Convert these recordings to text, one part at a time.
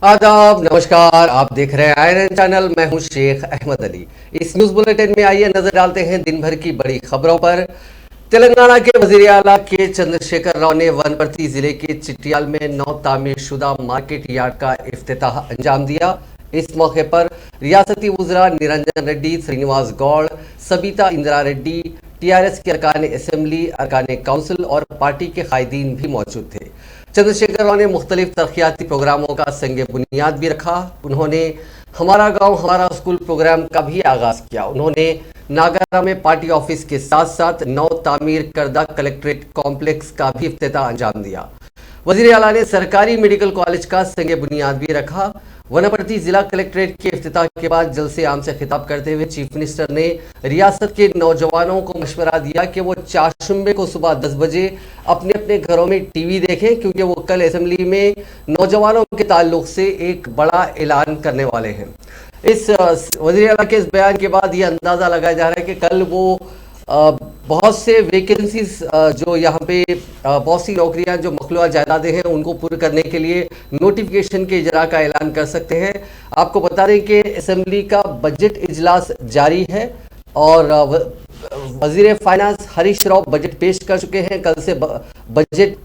आदाब, नमस्कार। आप देख रहे हैं आयरन चैनल। मैं हूं शेख अहमद अली। इस न्यूज बुलेटिन में आइए नजर डालते हैं दिन भर की बड़ी खबरों पर। तेलंगाना के वजीर आला के चंद्रशेखर राव ने वनपर्ती जिले के चिट्टियाल में नौ तामीर शुदा मार्केट यार्ड का इफ्तिताह अंजाम दिया। इस मौके पर रियासती वज़रा निरंजन रेड्डी, श्रीनिवास गौड़, सबिता इंदिरा रेड्डी, टीआरएस के अरकान असेंबली, अरकान काउंसिल और पार्टी के कायदीन भी मौजूद थे। चंद्रशेखर राव ने मुख्तलिफ तरक्याती प्रोग्रामों का संग बुनियाद भी रखा। उन्होंने हमारा गांव हमारा स्कूल प्रोग्राम का भी आगाज किया। उन्होंने नागरा में पार्टी ऑफिस के साथ साथ नौ तामीर करदा कलेक्ट्रेट कॉम्प्लेक्स का भी इफ्तिताह अंजाम दिया। वजीर आला ने सरकारी मेडिकल कॉलेज का संग बुनियाद भी रखा। वनपर्ती जिला कलेक्ट्रेट के इफ्तिताह के बाद जलसे आम से खिताब करते हुए चीफ मिनिस्टर ने रियासत के नौजवानों को मशवरा दिया कि वो चारशंबे को सुबह 10 बजे अपने अपने घरों में टीवी देखें, क्योंकि वो कल असेंबली में नौजवानों के ताल्लुक से एक बड़ा ऐलान करने वाले हैं। इस वज़ीर आला के इस बयान के बाद ये अंदाज़ा लगाया जा रहा है कि कल वो बहुत से वैकेंसीज जो यहाँ पे बहुत सी नौकरियां जो मखलूआ जायदादें हैं उनको पूरे करने के लिए नोटिफिकेशन के इजरा का ऐलान कर सकते हैं। आपको बता दें कि असेंबली का बजट इजलास जारी है और वजीर फाइनेंस हरीश राव बजट पेश कर चुके हैं। कल से बजट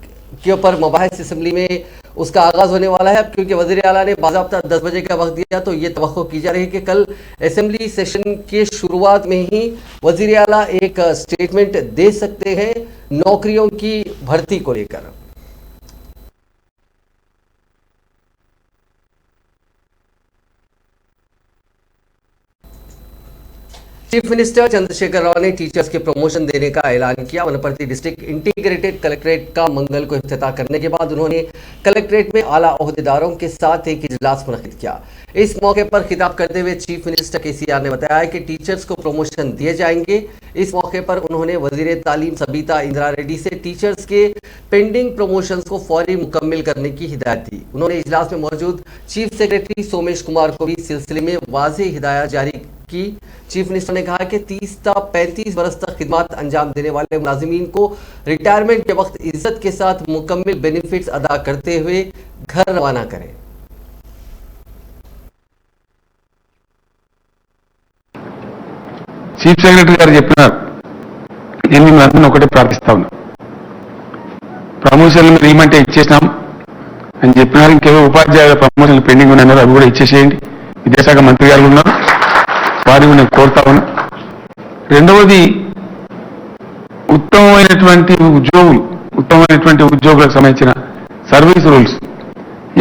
के ऊपर मबाहिस असेंबली में उसका आगाज़ होने वाला है। क्योंकि वज़ीर आला ने बाज़ाब्ता 10 बजे का वक्त दिया, तो ये तवक्को की जा रही है कि कल असेंबली सेशन के शुरुआत में ही वज़ीर आला एक स्टेटमेंट दे सकते हैं नौकरियों की भर्ती को लेकर। चीफ मिनिस्टर चंद्रशेखर राव ने टीचर्स के प्रमोशन देने का ऐलान किया। वनपर्ती डिस्ट्रिक्ट इंटीग्रेटेड कलेक्ट्रेट का मंगल को इफ्तिताह करने के बाद उन्होंने कलेक्ट्रेट में आला ओहदेदारों के साथ एक इजलास मुनक्किद किया। इस मौके पर खिताब करते हुए चीफ मिनिस्टर केसीआर ने बताया कि टीचर्स को प्रमोशन दिए जाएंगे। इस मौके पर उन्होंने वजीर तालीम सबिता इंदिरा रेड्डी से टीचर्स के पेंडिंग प्रमोशंस को फौरी मुकम्मल करने की हिदायत दी। उन्होंने इजलास में मौजूद चीफ सेक्रेटरी सोमेश कुमार को भी इस सिलसिले में वाज़ेह हिदायत जारी की। चीफ मिनिस्टर ने कहा कि 30 से 35 बरस तक खिदमत अंजाम देने वाले मुलाजिमीन को रिटायरमेंट के वक्त इज्जत के साथ मुकम्मल बेनिफिट्स अदा करते हुए घर रवाना करें। చీఫ్ సెక్రటరీ గారు చెప్పినారు. నేను మిమ్మల్ని ఒకటే ప్రార్థిస్తా ఉన్నా, ప్రమోషన్లు మీరు ఏమంటే ఇచ్చేసినాం అని చెప్పినారు. ఇంకేదో ఉపాధ్యాయుల ప్రమోషన్లు పెండింగ్ ఉన్నాయన్నారు, అవి కూడా ఇచ్చేసేయండి. విద్యాశాఖ మంత్రి గారు ఉన్నారు, వారిని నేను కోరుతా ఉన్నా. రెండవది, ఉత్తమమైనటువంటి ఉద్యోగులకు సంబంధించిన సర్వీస్ రూల్స్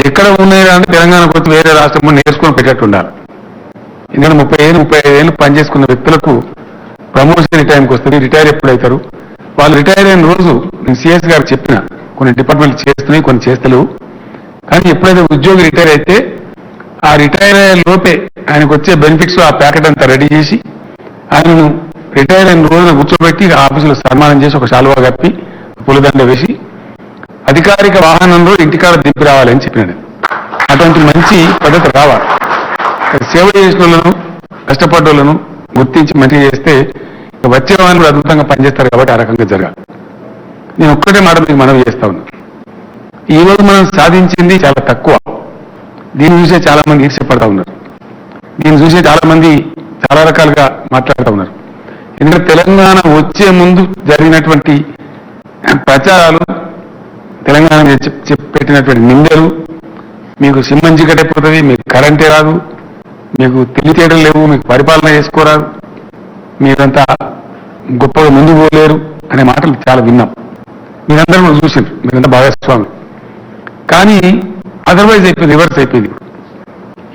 ఎక్కడ ఉన్నాయో అంటే తెలంగాణకు వచ్చి వేరే రాష్ట్రంలో నేర్చుకుని పెట్టేట్టు ఉండాలి. ఎందుకంటే 35 ఏళ్ళు పనిచేసుకున్న వ్యక్తులకు ప్రమోషన్ టైంకి వస్తుంది. రిటైర్ ఎప్పుడు అవుతారు? వాళ్ళు రిటైర్ అయిన రోజు నేను సిఎస్ గారు చెప్పిన కొన్ని డిపార్ట్మెంట్లు చేస్తున్నాయి, కొన్ని చేస్తలేవు. కానీ ఎప్పుడైతే ఉద్యోగి రిటైర్ అయితే ఆ రిటైర్ అయ్యే లోపే ఆయనకు వచ్చే బెనిఫిట్స్ ఆ ప్యాకెట్ అంతా రెడీ చేసి ఆయనను రిటైర్ అయిన రోజున కూర్చోబెట్టి ఆఫీసులో సన్మానం చేసి ఒక శాలువా కప్పి పూలదండ వేసి అధికారిక వాహనంలో ఇంటికాడ దింపి రావాలని చెప్పినాడు. అటువంటి మంచి పద్ధతి రావాలి. సేవ చేసిన వాళ్ళను, కష్టపడ్డోళ్ళను గుర్తించి మంచిగా చేస్తే వచ్చే వాళ్ళు కూడా అద్భుతంగా పనిచేస్తారు. కాబట్టి ఆ రకంగా జరగాలి. నేను ఒక్కటే మాట మీకు మనవి చేస్తా ఉన్నా, ఈరోజు మనం సాధించింది చాలా తక్కువ. దీన్ని చూసే చాలా మంది ఈర్ష్యపడతా ఉన్నారు. దీన్ని చూసే చాలా మంది చాలా రకాలుగా మాట్లాడుతూ ఉన్నారు. ఎందుకంటే తెలంగాణ వచ్చే ముందు జరిగినటువంటి ప్రచారాలు, తెలంగాణ పెట్టినటువంటి నిందలు, మీకు సింహం చీకటైపోతుంది, మీకు కరెంటే రాదు, మీకు తెలివితేటలు లేవు, మీకు పరిపాలన చేసుకోరాదు, మీరంతా గొప్పగా ముందు పోలేరు అనే మాటలు చాలా విన్నాం. మీరందరూ కూడా చూసిండ్రు, మీరంతా భాగస్వామి. కానీ అదర్వైజ్ అయిపోయింది, రివర్స్ అయిపోయింది.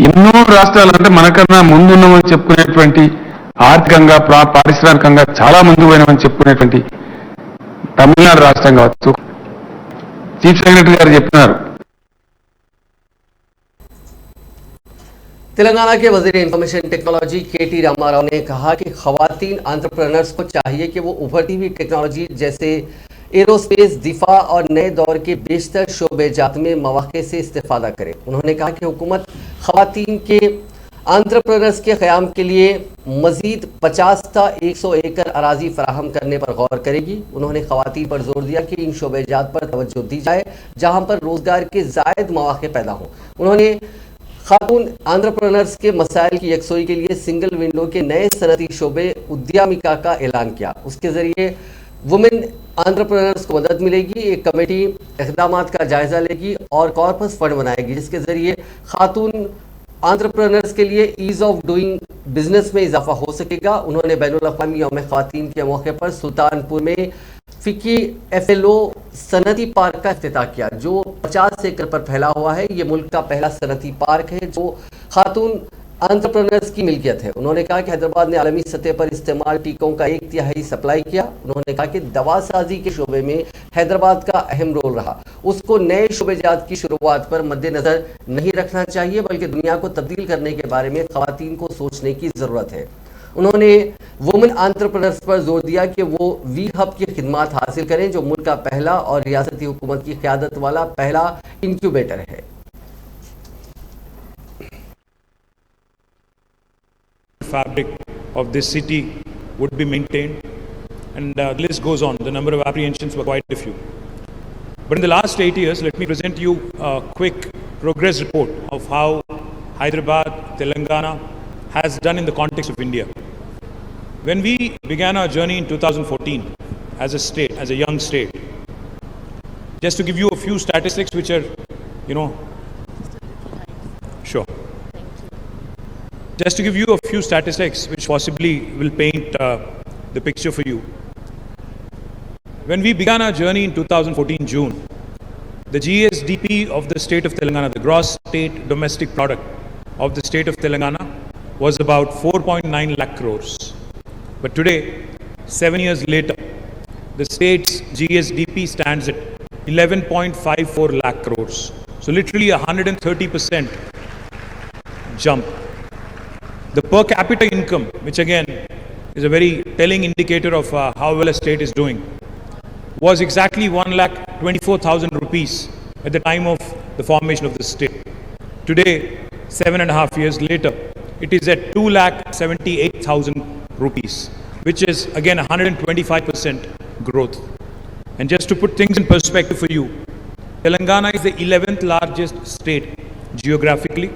ఎన్నో రాష్ట్రాలు అంటే మనకన్నా ముందున్నామని చెప్పుకునేటువంటి, ఆర్థికంగా పారిశ్రామికంగా చాలా ముందు పోయినామని చెప్పుకునేటువంటి తమిళనాడు రాష్ట్రం కావచ్చు. చీఫ్ సెక్రటరీ గారు చెప్పినారు, तेलंगाना के वजीर इंफॉर्मेशन टेक्नोलॉजी केटी रामाराव ने कहा कि खवातीन एंटरप्रेन्योर्स को चाहिए कि वो उभरती हुई टेक्नोलॉजी जैसे एरोस्पेस, दिफा और नए दौर के बेशतर शोबेजात में मौके से इस्तेफादा करे। उन्होंने कहा कि हुकूमत खवातीन के एंटरप्रेन्योर्स के क़याम के लिए मजीद 50 था 100 एकड़ अराजी फराहम करने पर गौर करेगी। उन्होंने खवातीन पर जोर दिया कि इन शोबेजात पर तवज्जो दी जाए जहाँ पर रोज़गार के ज़ायद मौके पैदा हों। उन्होंने खातून एंटरप्रेन्योर्स के मसाइल की यकसोई के लिए सिंगल विंडो के नए सनती शोबे उद्यमिका का ऐलान किया। उसके जरिए वुमेन एंटरप्रेन्योर्स को मदद मिलेगी। एक कमेटी इक़दाम का जायजा लेगी और कॉर्पस फंड बनाएगी, जिसके जरिए खातून एंटरप्रेन्योर्स के लिए ईज ऑफ डूइंग बिजनेस में इजाफा हो सकेगा। उन्होंने बैनुल अक़वामी यौम ख़वातीन के मौके पर सुल्तानपुर में फ़िकी FLO सनती पार्क का इफ्तिताह किया, जो 50 एकड़ पर फैला हुआ है। ये मुल्क का पहला सनती पार्क है जो खातून एंटरप्रेन्योर्स की मिल्कियत है। उन्होंने कहा कि हैदराबाद ने आलमी सतह पर इस्तेमाल टीकों का 1/3 सप्लाई किया। उन्होंने कहा कि दवा साजी के शोबे में हैदराबाद का अहम रोल रहा। उसको नए शोबेजात की शुरुआत पर मद्देनजर नहीं रखना चाहिए, बल्कि दुनिया को तब्दील करने के बारे में ख़वातीन को सोचने की ज़रूरत है। उन्होंने वुमेन एंटरप्रेन्योर्स पर जोर दिया कि वो वी हब की खिदमात हासिल करें, जो मुल्क का पहला और रियासती हुकूमत की क़यादत वाला पहला इंक्यूबेटर है। Fabric of this city would be maintained, and the list goes on. The number of apprehensions were quite a few. But in the last 8 years, let me present you a quick progress report of how Hyderabad, Telangana has done in the context of India. When we began our journey in 2014 as a state, as a young state, just to give you a few statistics which are, sure. Just to give you a few statistics which possibly will paint the picture for you. When we began our journey in 2014 June, the GSDP of the state of Telangana, the gross state domestic product of the state of Telangana, was about 4.9 lakh crores. But today, 7 years later, the state's GSDP stands at 11.54 lakh crores. So literally 130% jump. The per capita income, which again is a very telling indicator of how well a state is doing, was exactly 1,24,000 rupees at the time of the formation of the state. Today, 7.5 years later, it is at 2,78,000 rupees, which is again 125% growth. And just to put things in perspective for you, Telangana is the 11th largest state geographically,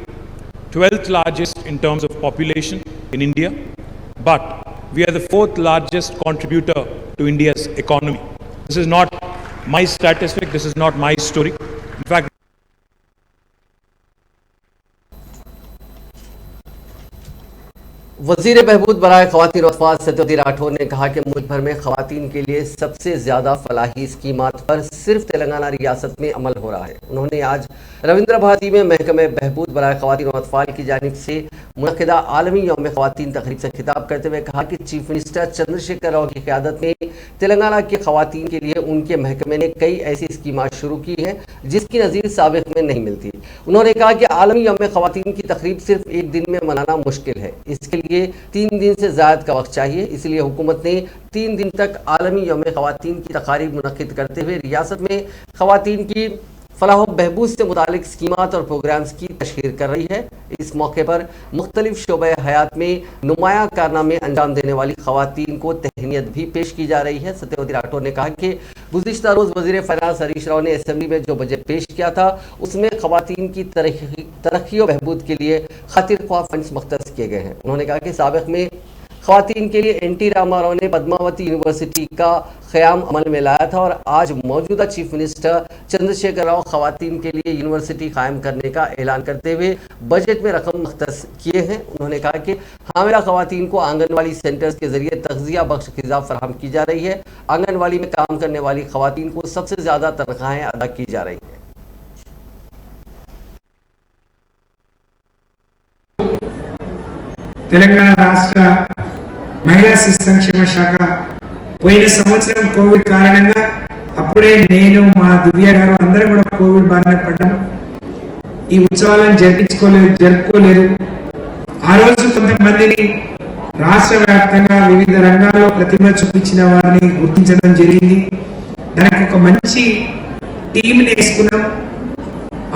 12th largest in terms of population in India, but we are the 4th largest contributor to India's economy. This is not my statistic, this is not my story. In fact, वज़ीर बहबूद बराए ख़वातीन और अतफ़ाल सत्यवती राठौर ने कहा कि मुल्क भर में ख़वातीन के लिए सबसे ज़्यादा फलाही स्कीमात पर सिर्फ तेलंगाना रियासत में अमल हो रहा है। उन्होंने आज रविंद्र भारती में महकमे बहबूद बराए ख़वातीन और अतफ़ाल की जानिब से मुनक़िदा आलमी यौम ख़वातीन तक़रीब से खिताब करते हुए कहा कि चीफ मिनिस्टर चंद्रशेखर राव की क़यादत में तेलंगाना के ख़वातीन के लिए उनके महकमे ने कई ऐसी स्कीमात शुरू की हैं जिसकी नज़ीर साबिक़ में नहीं मिलती। उन्होंने कहा कि आलमी यौम ख़वातीन की तक़रीब सिर्फ एक दिन में मनाना मुश्किल है, इसके लिए 3 दिन से ज़्यादा का वक्त चाहिए। इसलिए हुकूमत ने 3 दिन तक आलमी यौम ख़वातीन की तक़ारीब मुनक़्क़िद करते हुए रियासत में ख़वातीन की फलाह बहबूद से मुतालिक स्कीमात और प्रोग्राम्स की तशहीर कर रही है। इस मौके पर मुख्तलिफ शोबे हयात में नुमाया कारनामे अंजाम देने वाली ख़वातीन को तहनीत भी पेश की जा रही है। सत्यवती राठौर ने कहा कि गुज़िश्ता रोज़ वज़ीर फ़ाइनेंस हरीश राव ने असेंबली में जो बजट पेश किया था उसमें ख़वातीन की तरक्की और बहबूद के लिए खातिर ख्वाह फंड्स मख्तस किए गए हैं। उन्होंने कहा कि साबिक़ में ख़वातीन के लिए एनटी रामाराव ने पद्मावती यूनिवर्सिटी का क़याम अमल में लाया था और आज मौजूदा चीफ मिनिस्टर चंद्रशेखर राव ख़वातीन के लिए यूनिवर्सिटी कायम करने का ऐलान करते हुए बजट में रकम मख्तस किए हैं। उन्होंने कहा कि हामिला ख़वातीन को आंगनवाड़ी सेंटर्स के ज़रिए तग़ज़िया बख्श ग़िज़ा फराहम की जा रही है। आंगनवाड़ी में काम करने वाली ख़वातीन को सबसे ज़्यादा तनख्वाहें अदा की जा रही हैं। తెలంగాణ రాష్ట్ర మహిళా శిశు సంక్షేమ శాఖ పోయిన సంవత్సరం కోవిడ్ కారణంగా అప్పుడే నేను మా దివ్య గారు అందరం కూడా కోవిడ్ బారిన పడ్డాం. ఈ ఉత్సవాలను జరుపుకోలేదు. ఆ రోజు కొంతమందిని రాష్ట్ర వ్యాప్తంగా వివిధ రంగాల్లో ప్రతిభ చూపించిన వారిని గుర్తించడం జరిగింది. దానికి ఒక మంచి టీంని వేసుకున్నాం.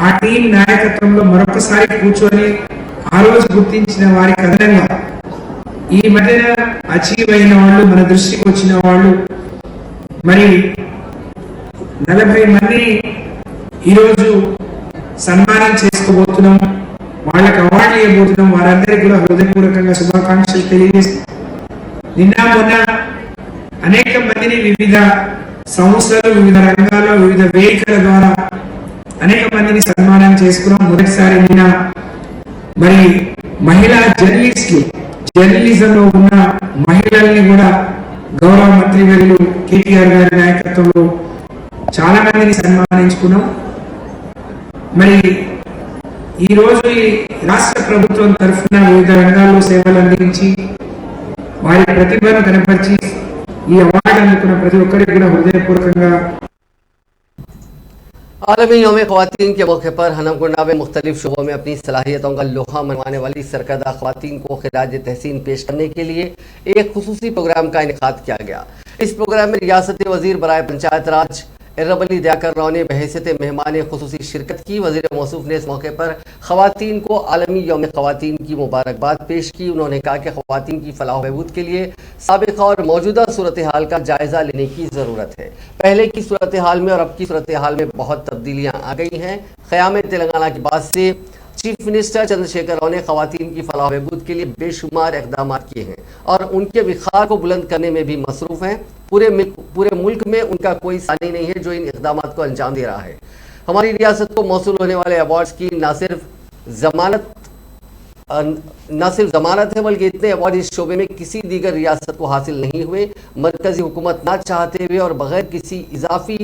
ఆ టీం నాయకత్వంలో మరొకసారి కూర్చొని ఆ రోజు గుర్తించిన వారికి అదనంగా ఈ మధ్యన అచీవ్ అయిన వాళ్ళు, మన దృష్టికి వచ్చిన వాళ్ళు మరి 40 మందిని ఈరోజు సన్మానం చేసుకోబోతున్నాం. వాళ్ళకి అవార్డులు ఇవ్వబోతున్నాం. వారందరికీ కూడా హృదయపూర్వకంగా శుభాకాంక్షలు తెలియజేస్తూ నిన్న మొన్న అనేక మందిని వివిధ సంస్థలు వివిధ రంగాల్లో వివిధ వేదికల ద్వారా అనేక మందిని సన్మానం చేసుకున్నాం. మొదటిసారి నిన్న మరి మహిళా జర్నలిజంలో ఉన్న మహిళల్ని కూడా గౌరవ మంత్రి వర్యులు కేటీఆర్ గారి నాయకత్వంలో చాలా మందిని సన్మానించుకున్నాం. మరి ఈ రోజు ఈ రాష్ట్ర ప్రభుత్వం తరఫున వివిధ రంగాల్లో సేవలు అందించి వారి ప్రతిభను కనపరిచి ఈ అవార్డు అందుకున్న ప్రతి ఒక్కరికి కూడా హృదయపూర్వకంగా आलमी यौम ख़वातीन के मौके पर हनमकुंडा में मुख्तलिफ शोबों में अपनी सलाहियतों का लोहा मनवाने वाली सरकर्दा ख़वातीन को खिराज तहसीन पेश करने के लिए एक खुसूसी प्रोग्राम का इनेकाद किया गया। इस प्रोग्राम में रियासती वज़ीर बराए पंचायत राज इर्रबली दयाकर राव ने बहैसियत मेहमान खुसूसी शिरकत की। वज़ीर मौसूफ ने इस मौके पर ख़वातीन को आलमी यौम ख़वातीन की मुबारकबाद पेश की। उन्होंने कहा कि ख़वातीन की फलाह बहबूद के लिए साबिक़ा और मौजूदा सूरत हाल का जायज़ा लेने की ज़रूरत है। पहले की सूरत हाल में और अब की सूरत हाल में बहुत तब्दीलियाँ आ गई हैं। क़याम तेलंगाना के बाद से चीफ मिनिस्टर चंद्रशेखर राव ने ख़वातीन की फलाह बहबूद के लिए बेशुमार इक़दाम किए हैं और उनके विखार को बुलंद करने में भी मसरूफ़ हैं। पूरे मुल्क में उनका कोई सानी नहीं है जो इन इक़दामात को अंजाम दे रहा है। हमारी रियासत को मौसूल होने वाले अवार्ड्स की न सिर्फ ज़मानत है बल्कि इतने अवार्ड इस शोबे में किसी दीगर रियासत को हासिल नहीं हुए। मरकज़ी हुकूमत ना चाहते हुए और बग़ैर किसी इजाफी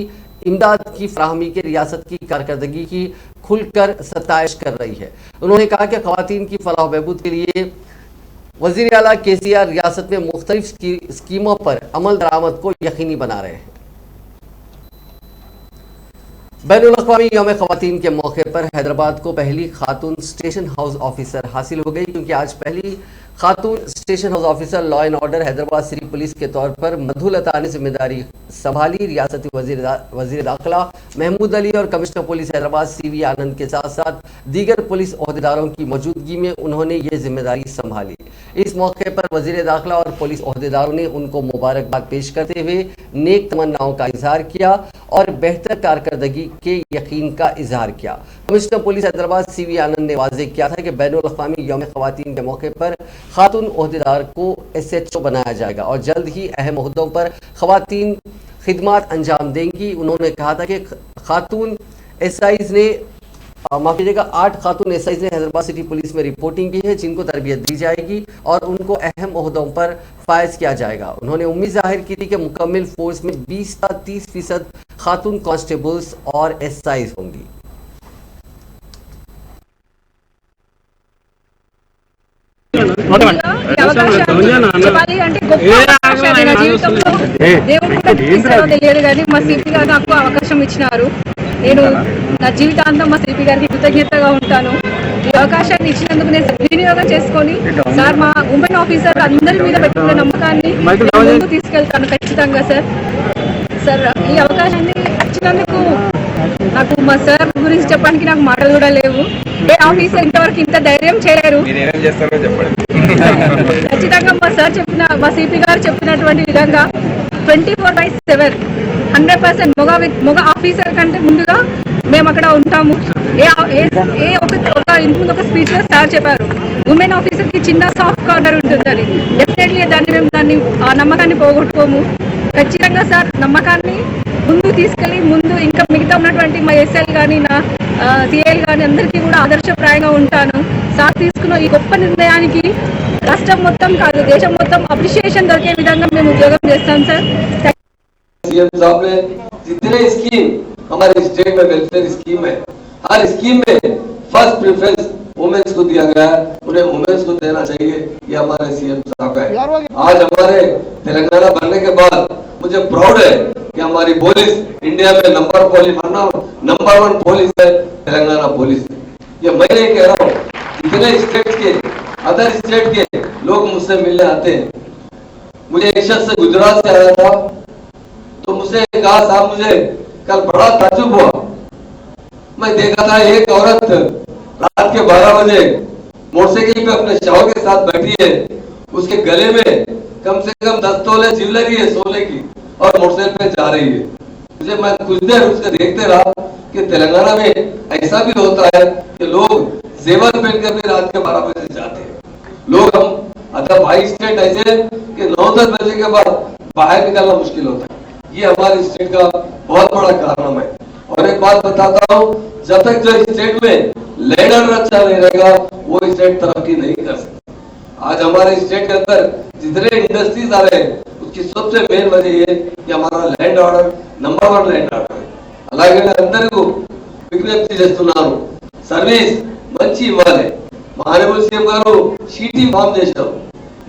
इमदाद की फराहमी के रियासत की कारकर्दगी की खुलकर सताइश कर रही है। उन्होंने कहा कि ख़वातीन की फलाह बहबूद के लिए वज़ीर आला केसीआर रियासत में मुख्तलिफ स्कीमों पर अमल दरामद को यकीनी बना रहे हैं। बैनुल अक़वामी यौम ख़वातीन के मौके पर हैदराबाद को पहली खातून स्टेशन हाउस ऑफिसर हासिल हो गई, क्योंकि आज पहली खातून station house officer law and order Hyderabad city police के तौर पर मधुलता ने जिम्मेदारी संभाली। रियासती वज़ीर दाखिला महमूद अली और कमिश्नर पुलिस हैदराबाद CV आनंद के साथ साथ दीगर पुलिस ओहदेदारों की मौजूदगी में उन्होंने ये जिम्मेदारी संभाली। इस मौके पर वज़ीर दाखिला और पुलिस ओहदेदारों ने उनको मुबारकबाद पेश करते हुए नेक तमन्नाओं का इजहार किया और बेहतर कारकर्दगी के यकीन का इजहार किया। कमिश्नर पुलिस हैदराबाद CV आनंद ने वाज़ेह किया था कि बैनुल अक़वामी यौम ख़वातीन के मौके पर खातून ओहदेदार को SHO बनाया जाएगा और जल्द ही अहम ओहदों पर ख़वातीन खिदमात अंजाम देंगी। उन्होंने कहा था कि खातून SIs ने 8 खातून SIs ने हैदराबाद सिटी पुलिस में रिपोर्टिंग की है, जिनको तरबियत दी जाएगी और उनको अहम ओहदों पर फायज किया जाएगा। उन्होंने उम्मीद जाहिर की थी कि मुकम्मल फोर्स में 20 से 30% खातून कांस्टेबल्स और SIs होंगी। చెప్పాలి అంటే గొప్ప అవకాశం నా జీవితంలో దేవుడు కూడా ఇస్తారో తెలియదు కానీ మా సిపి గారు నాకు అవకాశం ఇచ్చినారు. నేను నా జీవితాంతం మా సిపి గారికి కృతజ్ఞతగా ఉంటాను. ఈ అవకాశాన్ని ఇచ్చినందుకు నేను సద్వినియోగం చేసుకొని సార్ మా ఉమెన్ ఆఫీసర్ అందరి మీద పెట్టుకున్న నమ్మకాన్ని ముందుకు తీసుకెళ్తాను ఖచ్చితంగా. సార్ ఈ అవకాశాన్ని ఇచ్చినందుకు నాకు మా సార్ గురించి చెప్పడానికి నాకు మాటలు కూడా లేవు. ఏ ఆఫీసర్ ఇంతవరకు ఇంత ధైర్యం చేయలేరు. ఖచ్చితంగా మా సార్ చెప్పిన మా సిపి గారు చెప్పినటువంటి విధంగా 24/7 100% మగ ఆఫీసర్ కంటే ముందుగా మేము అక్కడ ఉంటాము. ఒక ఇంటి ముందు ఒక స్పీచ్ లో సార్ చెప్పారు, ఉమెన్ ఆఫీసర్ కి చిన్న సాఫ్ట్ కార్నర్ ఉంటుందని. డెఫినెట్లీ దాన్ని ఆ నమ్మకాన్ని పోగొట్టుకోము. ఖచ్చితంగా సార్ నమ్మకాన్ని ముందు తీసుకెళ్ళి ముందు ఇంకా మిగతా ఉన్నటువంటి మా SL కానీ నా CL కానీ అందరికీ కూడా ఆదర్శప్రాయంగా ఉంటాను. సార్ తీసుకున్న ఈ గొప్ప నిర్ణయానికి రాష్ట్రం మొత్తం కాదు దేశం మొత్తం అప్రిషియేషన్ దొరికే విధంగా మేము ఉద్యోగం చేస్తాం సార్. सीएम साहब ने जितने स्कीम हमारे स्टेट में वेलफेयर स्कीम है, हर स्कीम में फर्स्ट प्रेफरेंस वुमेन्स को दिया गया है, उन्हें वुमेन्स को देना चाहिए। ये हमारे सीएम साहब है। आज हमारे तेलंगाना बनने के बाद मुझे प्राउड है कि हमारी पुलिस इंडिया में नंबर 1 पुलिस है तेलंगाना पुलिस। ये मैं नहीं कह रहा हूँ, इतने स्टेट के अदर स्टेट के लोग मुझसे मिलने आते हैं। मुझे एक शख्स गुजरात से आया था तो मुझसे कहा, साहब मुझे कल बड़ा ताज्जुब हुआ, मैं देखा था एक औरत रात के 12 बजे मोटरसाइकिल पे अपने शौहर के साथ बैठी है, उसके गले में कम से कम 10 तोले ज्वेलरी है सोने की और मोटरसाइकिल पे जा रही है। मुझे मैं कुछ देर उसको देखते रहा कि तेलंगाना में ऐसा भी होता है कि लोग जेवर पहनकर भी रात के 12 बजे जाते हैं लोग। हम अगर 22 स्टेट ऐसे कि 9-10 बजे के बाद बाहर निकलना मुश्किल होता है। ये हमारे स्टेट का बहुत बड़ा कारण है। और एक बात बताता हूँ, जब तक जो स्टेट में लैंड ऑर्डर अच्छा नहीं रहेगा वो स्टेट तरक्की नहीं कर सकती। आज हमारे स्टेट के अंदर जितने इंडस्ट्रीज आ रहे हैं उसकी सबसे मेन वजह ये कि हमारा land order number 1 land order है। అలాగే అందరికీ విజ్ఞప్తి చేస్తున్నాను, సర్వీస్ మంచి ఇవ్వాలి. మానవులు సీఎం గారు షీటీ ఫామ్ చేశారు.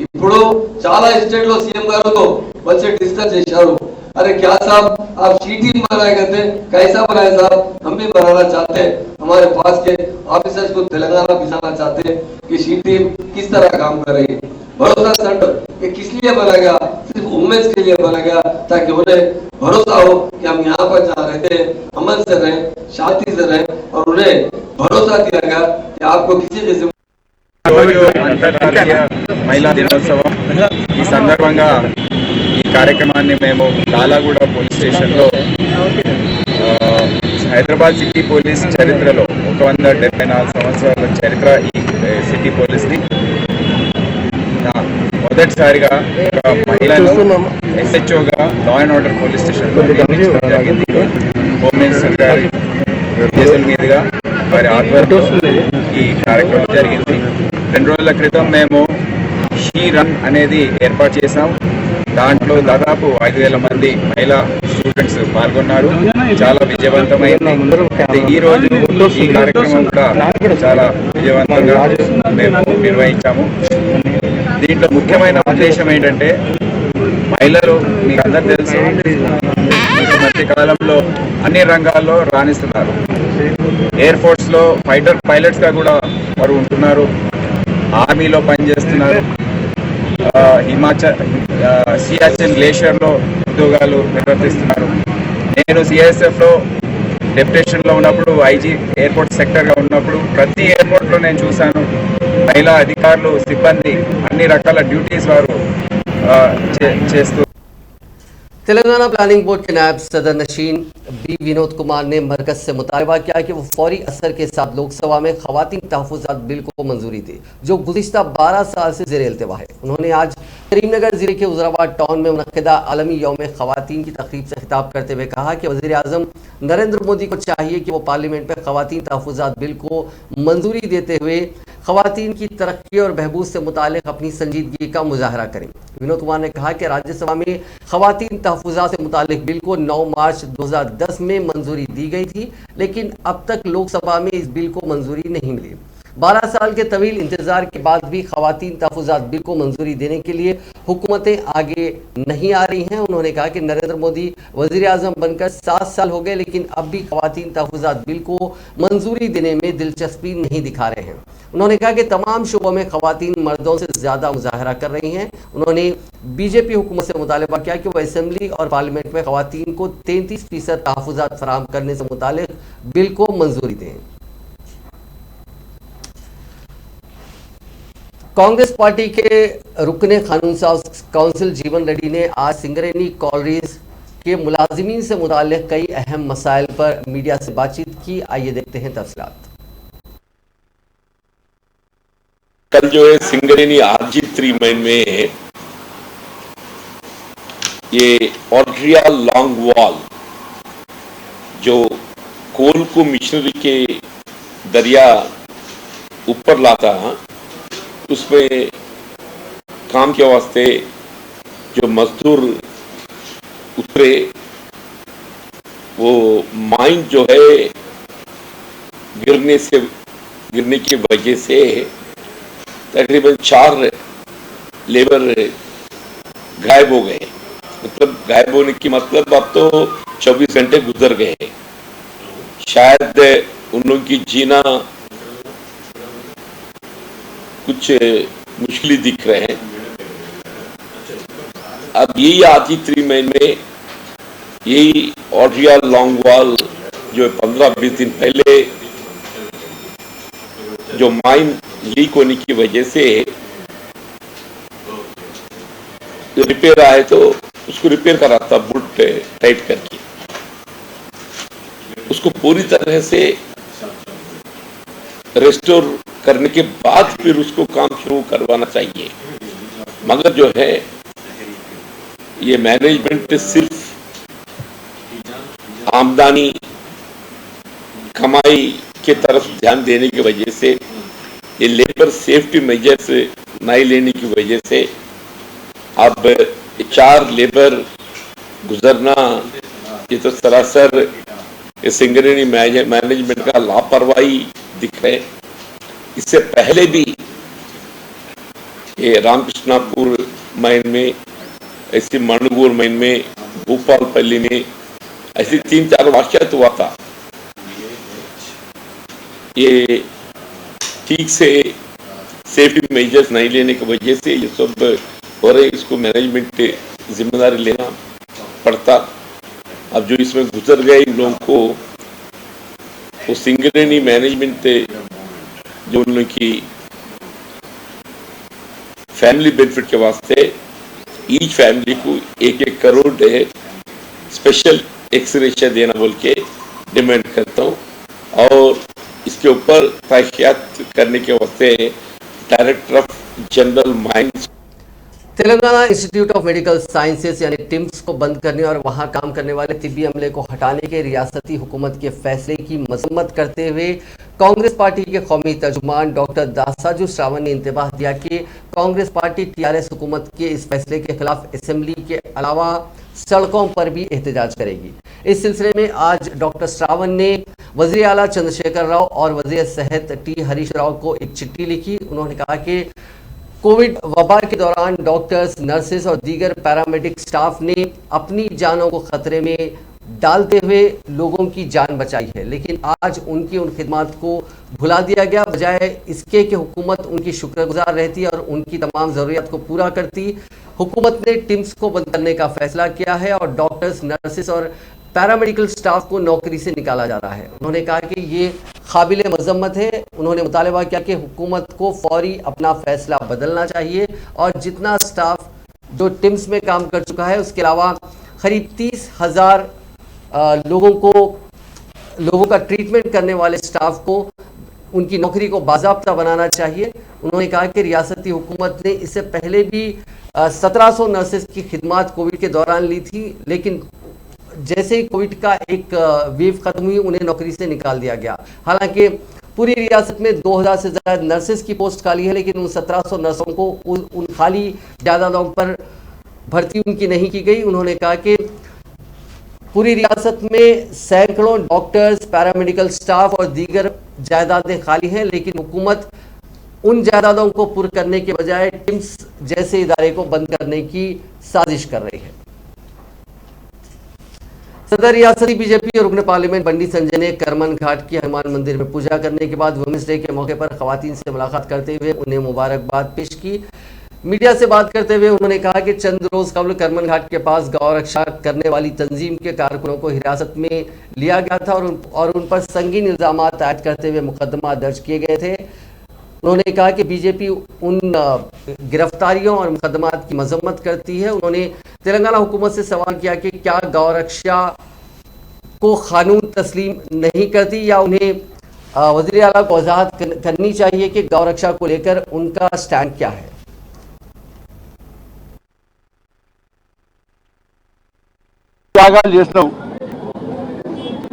ఇప్పుడు చాలా స్టేట్ లో సీఎం గారితో వచ్చి డిస్కస్ చేశారు. अरे क्या साहब आप शीटी बनाए कहते कैसा बनाए साहब, हम भी बनाना चाहते हैं, हमारे पास के ऑफिसर्स को तेलंगाना भिजाना चाहते हैं कि शीटी किस तरह काम कर रही है. भरोसा सेंटर ये किस लिए बनाया, सिर्फ वुमेन्स के लिए बनाया ताकि उन्हें भरोसा हो कि हम यहाँ पर जहाँ रहते हैं अमन से रहें, शांति से रहें, और उन्हें भरोसा दिया गया कि आपको किसी किस्म రోజు అంతర్జాతీయ మహిళా దినోత్సవం ఈ సందర్భంగా ఈ కార్యక్రమాన్ని మేము లాలాగూడ పోలీస్ స్టేషన్లో హైదరాబాద్ సిటీ పోలీస్ చరిత్రలో 174 సంవత్సరాల చరిత్ర ఈ సిటీ పోలీస్ని మొదటిసారిగా ఒక మహిళను ఎస్హెచ్ఓగా లా అండ్ ఆర్డర్ పోలీస్ స్టేషన్లో నియమించడం జరిగింది. హోమ్ మినిస్టర్ గారి చేతుల మీదుగా వారి ఆధ్వర్యంలో ఈ కార్యక్రమం జరిగింది. 2 రోజుల క్రితం మేము షీ రన్ అనేది ఏర్పాటు చేశాం. దాంట్లో దాదాపు 5,000 మంది మహిళా స్టూడెంట్స్ పాల్గొన్నారు. చాలా విజయవంతమైంది. ఈ రోజు ఈ కార్యక్రమం కూడా చాలా విజయవంతంగా మేము నిర్వహించాము. దీంట్లో ముఖ్యమైన ఉద్దేశం ఏంటంటే మహిళలు మీకు అందరూ తెలుసు ఈ మధ్య కాలంలో అన్ని రంగాల్లో రాణిస్తున్నారు. ఎయిర్ ఫోర్స్ లో పైలట్స్ గా కూడా వారు ఉంటున్నారు, ఆర్మీలో పనిచేస్తున్నారు, సియాచిన్ గ్లేషియర్ లో ఉద్యోగాలు నిర్వర్తిస్తున్నారు. నేను సిఐఎస్ఎఫ్ లో డెప్యుటేషన్ లో ఉన్నప్పుడు ఐజీ ఎయిర్పోర్ట్ సెక్టర్ గా ఉన్నప్పుడు ప్రతి ఎయిర్పోర్ట్ లో నేను చూశాను మహిళా అధికారులు సిబ్బంది అన్ని రకాల డ్యూటీస్ వారు చేస్తూ. तेलंगाना प्लानिंग बोर्ड के नायब सदर नशीन बी विनोद कुमार ने मरकज से मुतालबा किया कि वो फौरी असर के साथ लोकसभा में खवातीन तहफ़्फ़ुज़ात बिल को मंजूरी दे जो गुज़िश्ता 12 साल से ज़ेर इल्तिवा है. उन्होंने आज करीमनगर ज़िले के उज़राबाद टाउन में मुनक़्क़िदा आलमी यौम ख़वातीन की तक़रीब से खिताब करते हुए कहा कि वज़ीर आज़म नरेंद्र मोदी को चाहिए कि वो पार्लियामेंट में खवातीन तहफ़्फ़ुज़ात बिल को मंजूरी देते हुए खवातीन की तरक्की और बहबूद से मुतालिक अपनी संजीदगी का मुजाहरा करें. विनोद कुमार ने कहा कि राज्यसभा में खवातीन तहफ़्फ़ुज़ात से मुतालिक बिल को 9 मार्च 2010 में मंजूरी दी गई थी, लेकिन अब तक लोकसभा में इस बिल को मंजूरी नहीं मिली. 12 साल के तवील इंतजार के बाद भी खवातीन तहफ़्फ़ुज़ात बिल को मंजूरी देने के लिए हुकूमतें आगे नहीं आ रही हैं. उन्होंने कहा कि नरेंद्र मोदी वज़ीर आज़म बनकर 7 साल हो गए, लेकिन अब भी खवातीन तहफ़्फ़ुज़ात बिल को मंजूरी देने में दिलचस्पी नहीं दिखा रहे हैं. उन्होंने कहा कि तमाम शोबों में खवातीन मर्दों से ज़्यादा मुजाहरा कर रही हैं. उन्होंने बीजेपी हुकूमत से मुतालबा किया कि वह असेंबली और पार्लियामेंट में खवातीन को 33% तहफ़्फ़ुज़ात फराहम करने से मुतालिक बिल को मंजूरी दें. कांग्रेस पार्टी के रुकने कानून साज काउंसिल जीवन रेड्डी ने आज सिंगरेनी कॉलरीज के मुलाजिमीन से मुताल्लिक़ कई अहम मसाइल पर मीडिया से बातचीत की. आइए देखते हैं तफसीलात. कल जो है सिंगरेनी RG3 माइन में ये ऑड्रिया लॉन्ग वॉल जो कोल को मिशनरी के दरिया ऊपर लाता उसमें काम के वास्ते जो मजदूर उतरे वो माइन जो है गिरने की वजह से तकरीबन 4 लेबर गायब हो गए. मतलब गायब होने की मतलब अब तो 24 घंटे गुजर गए. शायद उन लोगों की जीना कुछ मुश्किल दिख रहे हैं. अब यही RG3 माइन में यही ऑड्रिया लॉन्ग वॉल जो 15-20 दिन पहले जो माइन लीक होने की वजह से रिपेयर आए तो उसको रिपेयर करा था बुट टाइट करके. उसको पूरी तरह से रेस्टोर करने के बाद फिर उसको काम शुरू करवाना चाहिए। मगर जो है ये मैनेजमेंट सिर्फ आमदनी कमाई के तरफ ध्यान देने की वजह से, ये लेबर सेफ्टी मेजर्स नहीं लेने की वजह से अब 4 लेबर गुजरना, ये तो सरासर सिंगरेनी मैनेजमेंट का लापरवाही दिख रहा है। इससे पहले भी ये रामकृष्णापुर माइन में, ऐसी मणुगूर माइन में, भूपालपल्ली में ऐसी 3-4 वाक़यात हुआ था। ये ठीक से सेफ्टी मेजर्स नहीं लेने की वजह से ये सब हो रहे, इसको मैनेजमेंट जिम्मेदारी लेना पड़ता। अब जो इसमें गुजर गए इन लोगों को, वो सिंगरेनी मैनेजमेंट जो उन लोगों की फैमिली बेनिफिट के वास्ते ईच फैमिली को 1-1 करोड़ स्पेशल एक्सरेशिया देना बोल के डिमांड करता हूँ। और इसके ऊपर तहकीकात करने के वास्ते director of general mines Telangana institute of medical sciences यानी टिम्स को बंद करने और वहां काम करने वाले तिब्बी अमले को हटाने के रियासती हुकूमत के फैसले की मजम्मत करते हुए कांग्रेस पार्टी के कौमी तर्जुमान डॉक्टर दासाजू श्रावण ने इंतबाह दिया कि कांग्रेस पार्टी टीआरएस हुकूमत के इस फैसले के खिलाफ असेंबली के अलावा सड़कों पर भी एहतजाज करेगी। इस सिलसिले में आज डॉक्टर श्रावण ने वज़ीर आला चंद्रशेखर राव और वज़ीर सेहत टी हरीश राव को एक चिट्ठी लिखी। उन्होंने कहा कि कोविड वबा के दौरान डॉक्टर्स, नर्सेस और दीगर पैरामेडिक स्टाफ ने अपनी जानों को खतरे में डालते हुए लोगों की जान बचाई है, लेकिन आज उनकी उन खिदमात को भुला दिया गया, बजाय इसके कि हुकूमत उनकी शुक्रगुजार रहती और उनकी तमाम ज़रूरियात को पूरा करती। हुकूमत ने टिम्स को बंद करने का फैसला किया है और डॉक्टर्स, नर्सेस और पैरामेडिकल स्टाफ को नौकरी से निकाला जा रहा है। उन्होंने कहा कि ये काबिल मजम्मत है। उन्होंने मुतालबा किया कि हुकूमत को फौरी अपना फैसला बदलना चाहिए और जितना स्टाफ जो टिम्स में काम कर चुका है उसके अलावा करीब 30,000 लोगों का ट्रीटमेंट करने वाले स्टाफ को उनकी नौकरी को बाज़ाब्ता बनाना चाहिए। उन्होंने कहा कि रियासती हुकूमत ने इससे पहले भी 1700 नर्सेस की खिदमात कोविड के दौरान ली थी, लेकिन जैसे ही कोविड का एक वेव खत्म हुई उन्हें नौकरी से निकाल दिया गया। हालांकि पूरी रियासत में 2000 से ज़्यादा नर्सेस की पोस्ट खाली है, लेकिन उन 1700 नर्सों को उन खाली जायदादों पर भर्ती उनकी नहीं की गई। उन्होंने कहा कि पूरी रियासत में सैकड़ों डॉक्टर्स, पैरामेडिकल स्टाफ और दीगर जायदादें खाली हैं, लेकिन हुकूमत उन जायदादों को पुर करने के बजाय टिम्स जैसे इदारे को बंद करने की साजिश कर रही है। सदर रियासती बीजेपी और रुकन पार्लियामेंट बंडी संजय ने करमन घाट की हनुमान मंदिर में पूजा करने के बाद वुमेंस डे के मौके पर खवातीन से मुलाकात करते हुए उन्हें मुबारकबाद पेश की। मीडिया से बात करते हुए उन्होंने कहा कि चंद रोज कबल करमन घाट के पास गौ रक्षा करने वाली तंजीम के कारकुनों को हिरासत में लिया गया था और उन पर संगीन इल्जाम आयद करते हुए मुकदमा दर्ज किए गए थे। उन्होंने कहा कि बीजेपी उन गिरफ्तारियों और मुकदमात की मजम्मत करती है। उन्होंने तेलंगाना हुकूमत से सवाल किया कि क्या गौ रक्षा को कानून तस्लीम नहीं करती या उन्हें वज़ीर आला को वजाहत करनी चाहिए कि गौ रक्षा को लेकर उनका स्टैंड क्या है। యాగాలు చేస్తున్నావు,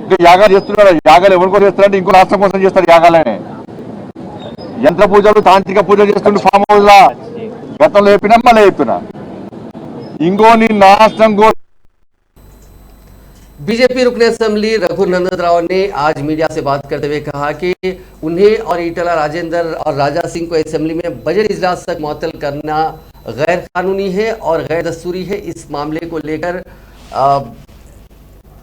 ఇంకా యాగాలు చేస్తున్నాడు. యాగాలు ఎవరి కోసం చేస్తారంటే ఇంకో రాష్ట్రం కోసం చేస్తాడు యాగాలనే. యంత్ర పూజలు, తాంత్రిక పూజలు చేస్తుండే ఫామ్ హౌస్ లా గతంలో చెప్పినా మళ్ళీ చెప్పినా ఇంకో నీ నాశనం గో. बीजेपी रुकन असेंबली रघुनंदन राव ने आज मीडिया से बात करते हुए कहा कि उन्हें और ईटला राजेंद्र और राजा सिंह को असेंबली में बजट इजलास तक मुअत्तल करना गैर कानूनी है और गैर दस्तूरी है। इस मामले को लेकर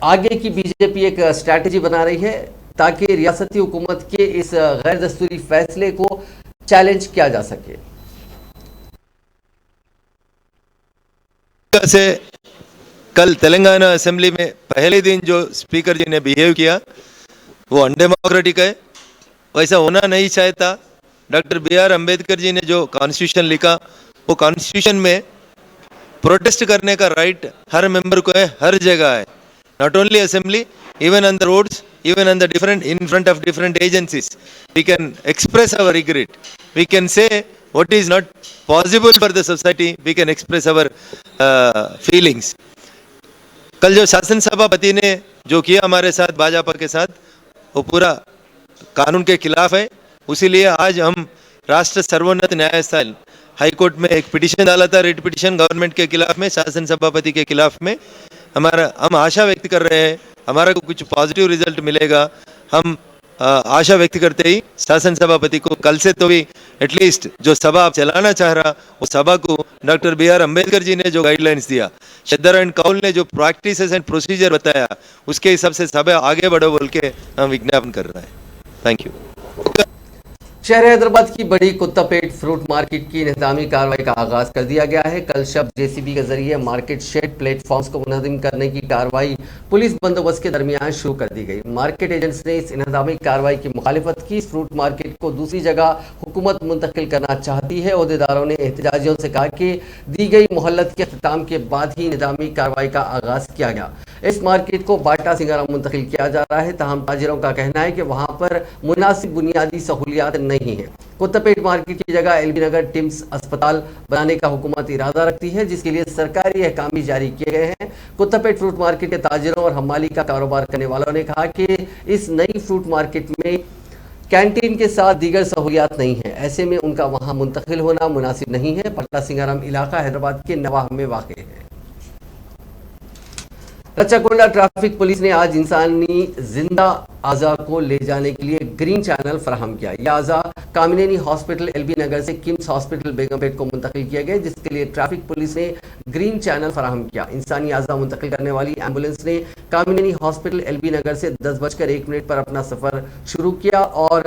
आगे की बीजेपी एक स्ट्रैटेजी बना रही है ताकि रियासती हुकूमत के इस गैर दस्तूरी फैसले को चैलेंज किया जा सके। से कल तेलंगाना असेंबली में पहले दिन जो स्पीकर जी ने बिहेव किया वो अनडेमोक्रेटिक है, वैसा होना नहीं चाहता। डॉक्टर BR अम्बेडकर जी ने जो कॉन्स्टिट्यूशन लिखा वो कॉन्स्टिट्यूशन में प्रोटेस्ट करने का राइट हर मेंबर को है, हर जगह है, not only assembly, even on the roads, even on the different, in front of different agencies, we can express our regret. We can say what is not possible for the society, we can express our feelings. कल जो शासन सभापति ने जो किया हमारे साथ भाजपा के साथ, वो पूरा कानून के खिलाफ है. उसीलिए आज हम राष्ट्र सर्वोन्नत न्यायालय हाईकोर्ट में एक पिटीशन डाला था, रिट पिटीशन गवर्नमेंट के खिलाफ में, शासन सभापति के खिलाफ में. हम आशा व्यक्त कर रहे हैं हमारा को कुछ पॉजिटिव रिजल्ट मिलेगा. हम आशा व्यक्त करते ही शासन सभापति को कल से तो भी एटलीस्ट जो सभा आप चलाना चाह रहा, वो सभा को doctor B are Ambedkar ji ने जो गाइडलाइंस दिया, शद्दर एंड कौल ने जो प्रैक्टिसेस एंड प्रोसीजर बताया, उसके हिसाब से सभा आगे बढ़ो बोल के हम विज्ञापन कर रहे हैं. Thank you. शहर हैदराबाद की बड़ी कुत्तापेट फ्रूट मार्केट की इंतजामी कार्रवाई का आगाज कर दिया गया है. कल शब जेसीबी के जरिए मार्केट शेड प्लेटफॉर्म्स को मुनहदिम करने की कार्रवाई पुलिस बंदोबस्त के दरमियान शुरू कर दी गई. मार्केट एजेंट्स ने इस इंतजामी कार्रवाई की मुखालिफत की. फ्रूट मार्केट को दूसरी जगह हुकूमत मुंतकिल करना चाहती है. अहदेदारों ने एहतजाजियों से कहा कि दी गई मोहलत के अख्ताम के बाद ही इंतजामी कार्रवाई का आगाज किया गया. इस मार्केट को बाटा सिंगारा मुंतकिल किया जा रहा है. ताहम ताजिरों का कहना है कि वहाँ पर मुनासिब बुनियादी सहूलियात नहीं है. कुत्तापेट मार्केट की जगह एलबी नगर टिम्स अस्पताल बनाने का हुकूमत इरादा रखती है, जिसके लिए सरकारी अहकाम जारी किए गए हैं. कुत्तापेट फ्रूट मार्केट के ताजिरों और हमाली का कारोबार करने वालों ने कहा कि इस नई फ्रूट मार्केट में कैंटीन के साथ दीगर सहूलियात नहीं है. ऐसे में उनका वहां मुंतकिल होना मुनासिब नहीं है. पटना सिंगाराम इलाका हैदराबाद के नवाह में वाक़ है. रच्चाकोंडा ट्रैफिक पुलिस ने आज इंसानी जिंदा आज़ा को ले जाने के लिए ग्रीन चैनल फराहम किया. यह आज़ा कामिनेनी हॉस्पिटल एलबी नगर से किम्स हॉस्पिटल बेगमपेट को मुंतकिल किया गया, जिसके लिए ट्रैफिक पुलिस ने ग्रीन चैनल फराहम किया. इंसानी आज़ा मुंतकिल करने वाली एम्बुलेंस ने कामिनेनी हॉस्पिटल एलबी नगर से 10:01 पर अपना सफ़र शुरू किया और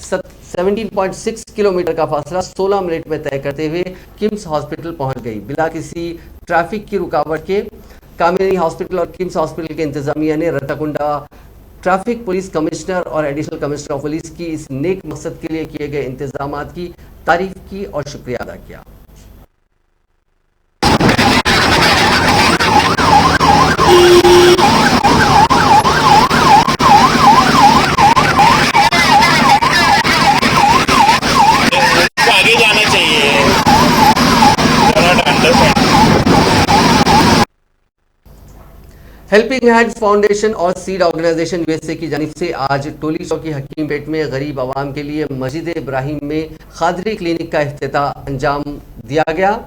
17.6 किलोमीटर का फासला 16 मिनट में तय करते हुए किम्स हॉस्पिटल पहुंच गई. बिला किसी ट्रैफिक की रुकावट के कामिनेनी हॉस्पिटल और किम्स हॉस्पिटल के इंतजामिया ने रत्ताकुंडा ट्रैफिक पुलिस कमिश्नर और एडिशनल कमिश्नर ऑफ पुलिस की इस नेक मकसद के लिए किए गए इंतजामात की तारीफ की और शुक्रिया अदा किया. आगे जाना चाहिए. हेल्पिंग हैंड्स फाउंडेशन और सीड ऑर्गेनाइजेशन यूएसए की जानिब से आज टोली चौकी हकीमपेट में गरीब आवाम के लिए मस्जिद इब्राहिम में खादरी क्लिनिक का इफ्तिताह अंजाम दिया गया.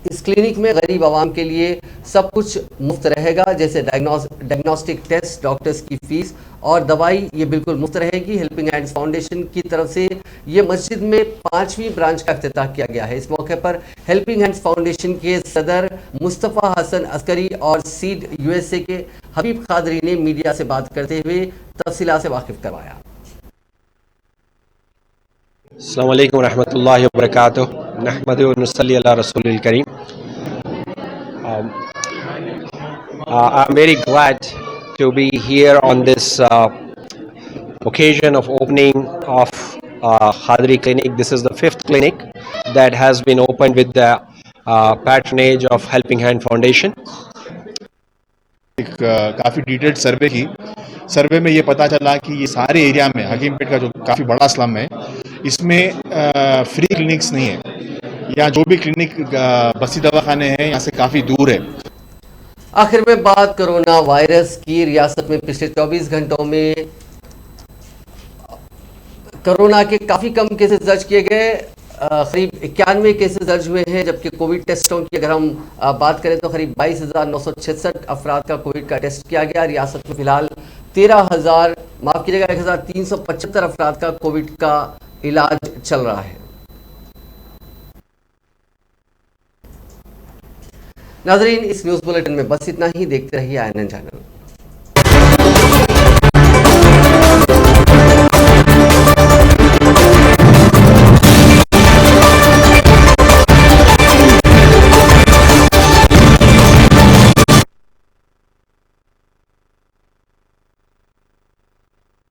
इस क्लिनिक में गरीब आवाम के लिए सब कुछ मुफ्त रहेगा, जैसे डायग्नोस्टिक टेस्ट, डॉक्टर्स की फीस और दवाई ये बिल्कुल मुफ्त रहेगी. हेल्पिंग हैंड्स फाउंडेशन की तरफ से ये मस्जिद में 5वीं ब्रांच का इफ्तिताह किया गया है. इस मौके पर हेल्पिंग हैंड्स फाउंडेशन के सदर मुस्तफ़ा हसन अस्करी और सीड यूएसए के हबीब खादरी ने मीडिया से बात करते हुए तफसीलात से वाकिफ करवाया. अस्सलाम वालेकुम रहमतुल्लाहि व बरकातुहू. नहमदुहु व नुसल्ली अला रसूलिल करीम. I'm very glad to be here on this occasion of opening of Khadri Clinic. This is the 5th clinic that has been opened with the patronage of Helping Hand Foundation. काफ़ी डिटेल्ड सर्वे की. सर्वे में ये पता चला कि ये सारे area में हकीमपेट का जो काफ़ी बड़ा स्लम है, इसमें फ्री क्लिनिक्स नहीं है. यहाँ जो भी क्लिनिक बस्ती दवाखाने हैं यहाँ से काफ़ी दूर है. आखिर में बात कोरोना वायरस की. रियासत में पिछले 24 घंटों में कोरोना के काफ़ी कम केसेस दर्ज किए गए. करीब 91 केसेस दर्ज हुए हैं, जबकि कोविड टेस्टों की अगर हम बात करें तो करीब 22,966 अफराद का कोविड का टेस्ट किया गया. रियासत में फिलहाल 13,375 अफराद का कोविड का इलाज चल रहा है. नाजरीन, इस न्यूज़ बुलेटिन में बस इतना ही. देखते रहिए INN चैनल.